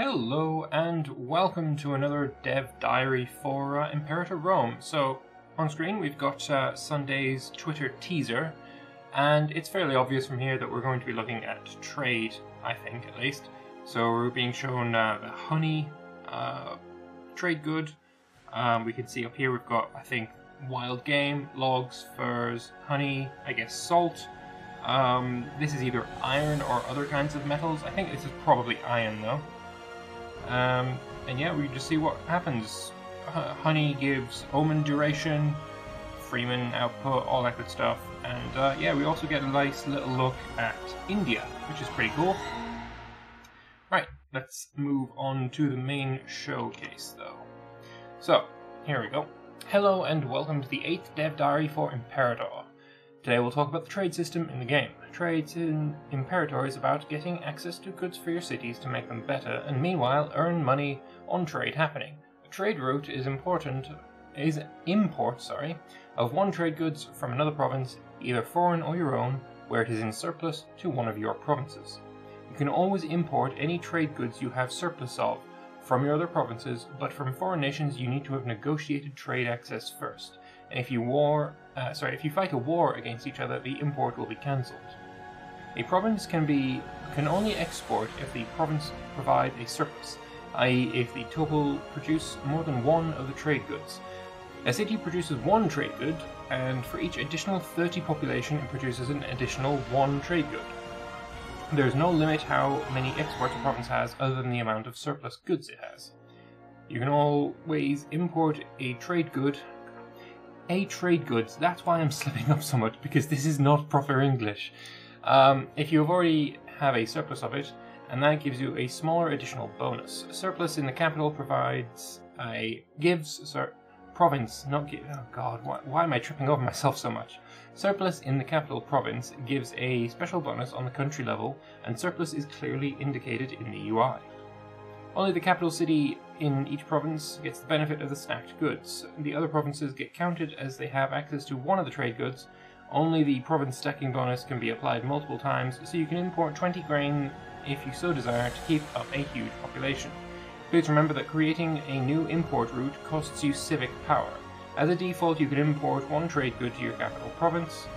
Hello and welcome to another dev diary for Imperator Rome. So on screen we've got Sunday's Twitter teaser, and it's fairly obvious from here that we're going to be looking at trade, I think at least. So we're being shown the honey trade good. We can see up here we've got, I think, wild game, logs, furs, honey, I guess salt. This is either iron or other kinds of metals. I think this is probably iron though. And yeah, we just see what happens. Honey gives omen duration, Freeman output, all that good stuff. And yeah, we also get a nice little look at India, which is pretty cool. Right, let's move on to the main showcase though. So, here we go. Hello and welcome to the 8th Dev Diary for Imperator. Today we'll talk about the trade system in the game. Trades in Imperator is about getting access to goods for your cities to make them better, and meanwhile earn money on trade happening. A trade route is import of one trade goods from another province, either foreign or your own, where it is in surplus to one of your provinces. You can always import any trade goods you have surplus of from your other provinces, but from foreign nations you need to have negotiated trade access first. And if you fight a war against each other, the import will be cancelled. A province can only export if the province provides a surplus, i.e. if the total produce more than one of the trade goods. A city produces one trade good, and for each additional 30 population it produces an additional one trade good. There is no limit how many exports a province has other than the amount of surplus goods it has. You can always import a trade good. That's why I'm slipping up so much, because this is not proper English. If you already have a surplus of it, and that gives you a smaller additional bonus. A surplus in the capital why am I tripping over myself so much? Surplus in the capital province gives a special bonus on the country level, and surplus is clearly indicated in the UI. Only the capital city in each province gets the benefit of the stacked goods. The other provinces get counted as they have access to one of the trade goods. Only the province stacking bonus can be applied multiple times, so you can import 20 grain if you so desire to keep up a huge population. Please remember that creating a new import route costs you civic power. As a default, you can import one trade good to your capital province.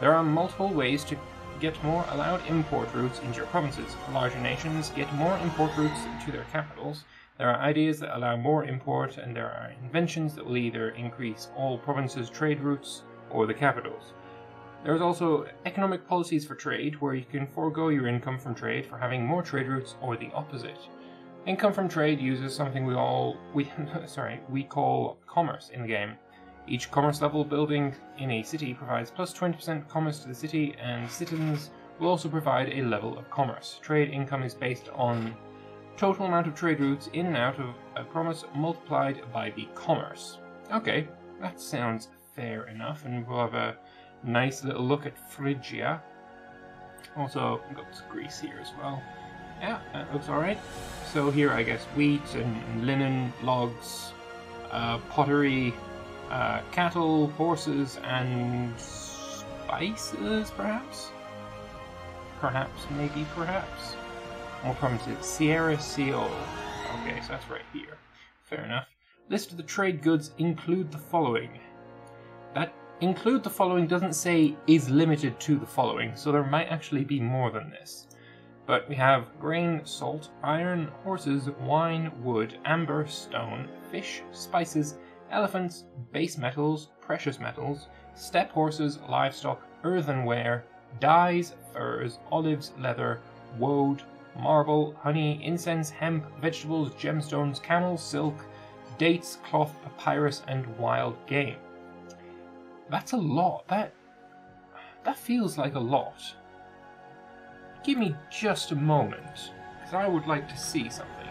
There are multiple ways to get more allowed import routes into your provinces. Larger nations get more import routes to their capitals. There are ideas that allow more import, and there are inventions that will either increase all provinces' trade routes or the capitals. There is also economic policies for trade, where you can forego your income from trade for having more trade routes, or the opposite. Income from trade uses something we call commerce in the game. Each commerce level building in a city provides plus 20% commerce to the city, and citizens will also provide a level of commerce. Trade income is based on total amount of trade routes in and out of a province multiplied by the commerce. Okay, that sounds fair enough, and we'll have a nice little look at Phrygia. Also, we've got Greece here as well. Yeah, that looks alright. So here, I guess, wheat and linen, logs, pottery, cattle, horses, and spices, perhaps? Perhaps. More provinces. Sierra Seol. Okay, so that's right here. Fair enough. List of the trade goods include the following. That include the following doesn't say is limited to the following, so there might actually be more than this. But we have grain, salt, iron, horses, wine, wood, amber, stone, fish, spices, elephants, base metals, precious metals, steppe horses, livestock, earthenware, dyes, furs, olives, leather, woad, marble, honey, incense, hemp, vegetables, gemstones, camels, silk, dates, cloth, papyrus, and wild game. That's a lot. That feels like a lot. Give me just a moment, because I would like to see something.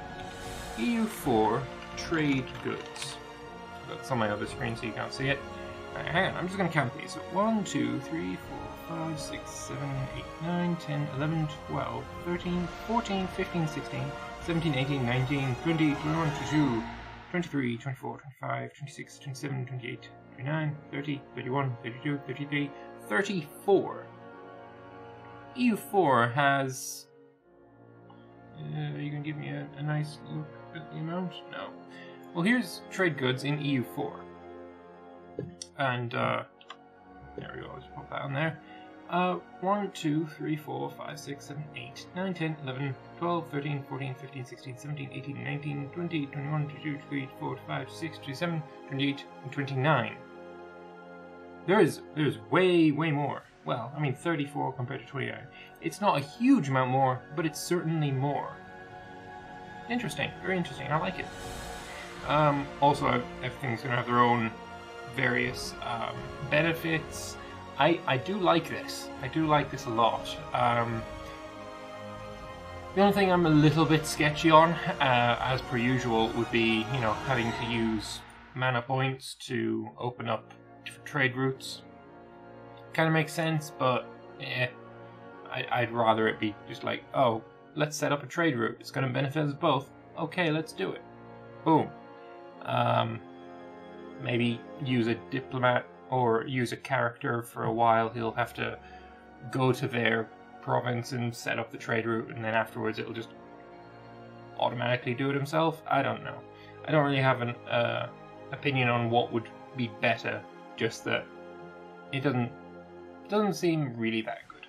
EU4 trade goods. That's on my other screen so you can't see it. Right, hang on, I'm just going to count these. 1, 2, 3, 4, 5, 6, 7, 8, 9, 10, 11, 12, 13, 14, 15, 16, 17, 18, 19, 20, 21, 22, 23, 24, 25, 26, 27, 28, 29, 30, 31, 32, 33, 34. EU4 has Are you going to give me a nice look at the amount? No. Well, here's trade goods in EU4. And, there we go, I'll just put that on there. 1, 2, 3, 4, 5, 6, 7, 8, 9, 10, 11, 12, 13, 14, 15, 16, 17, 18, 19, 20, 21, 22, 23, 24, 25, 26, 27, 28, and 29. There's way more. Well, I mean 34 compared to 29. It's not a huge amount more, but it's certainly more. Interesting, very interesting, I like it. Also, everything's going to have their own various benefits. I do like this. I do like this a lot. The only thing I'm a little bit sketchy on, as per usual, would be, you know, having to use mana points to open up different trade routes. Kind of makes sense, but I'd rather it be just like, oh, let's set up a trade route. It's going to benefit us both. Okay, let's do it. Boom. Maybe use a diplomat or use a character for a while. He'll have to go to their province and set up the trade route, and then afterwards it'll just automatically do it himself. I don't know. I don't really have an opinion on what would be better, just that it doesn't seem really that good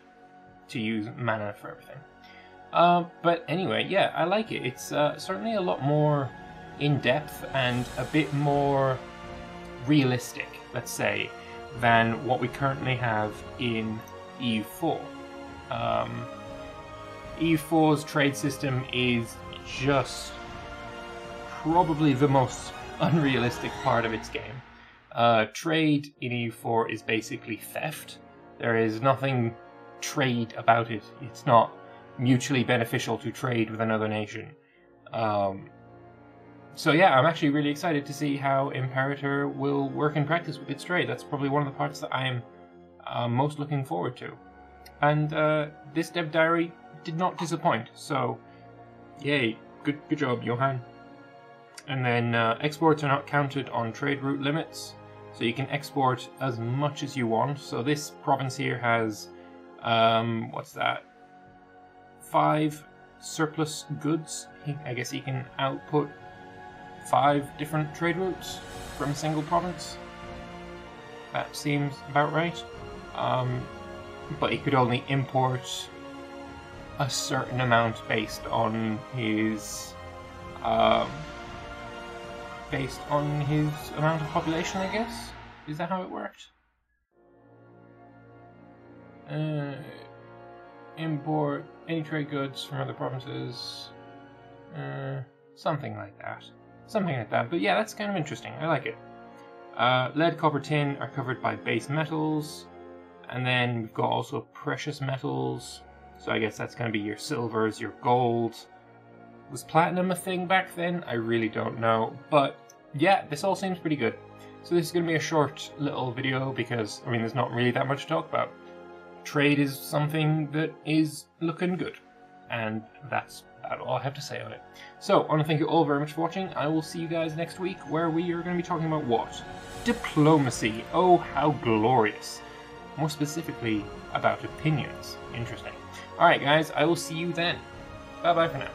to use mana for everything. But anyway, yeah, I like it. It's certainly a lot more in-depth and a bit more realistic, let's say, than what we currently have in EU4. EU4's trade system is just probably the most unrealistic part of its game. Trade in EU4 is basically theft. There is nothing trade about it. It's not mutually beneficial to trade with another nation. So yeah, I'm actually really excited to see how Imperator will work in practice with its trade. That's probably one of the parts that I am most looking forward to. And this dev diary did not disappoint, so yay, good job, Johan. And then exports are not counted on trade route limits, so you can export as much as you want. So this province here has, what's that? 5 surplus goods. I guess he can output 5 different trade routes from a single province. That seems about right. But he could only import a certain amount based on his amount of population, I guess. Is that how it worked? Import any trade goods from other provinces. Something like that. Something like that. But yeah, that's kind of interesting. I like it. Lead, copper, tin are covered by base metals. And then we've got also precious metals. So I guess that's going to be your silvers, your gold. Was platinum a thing back then? I really don't know. But yeah, this all seems pretty good. So this is going to be a short little video because, I mean, there's not really that much to talk about. Trade is something that is looking good. And that's about all I have to say on it. So, I want to thank you all very much for watching. I will see you guys next week, where we are going to be talking about what? Diplomacy. Oh, how glorious. More specifically, about opinions. Interesting. Alright guys, I will see you then. Bye bye for now.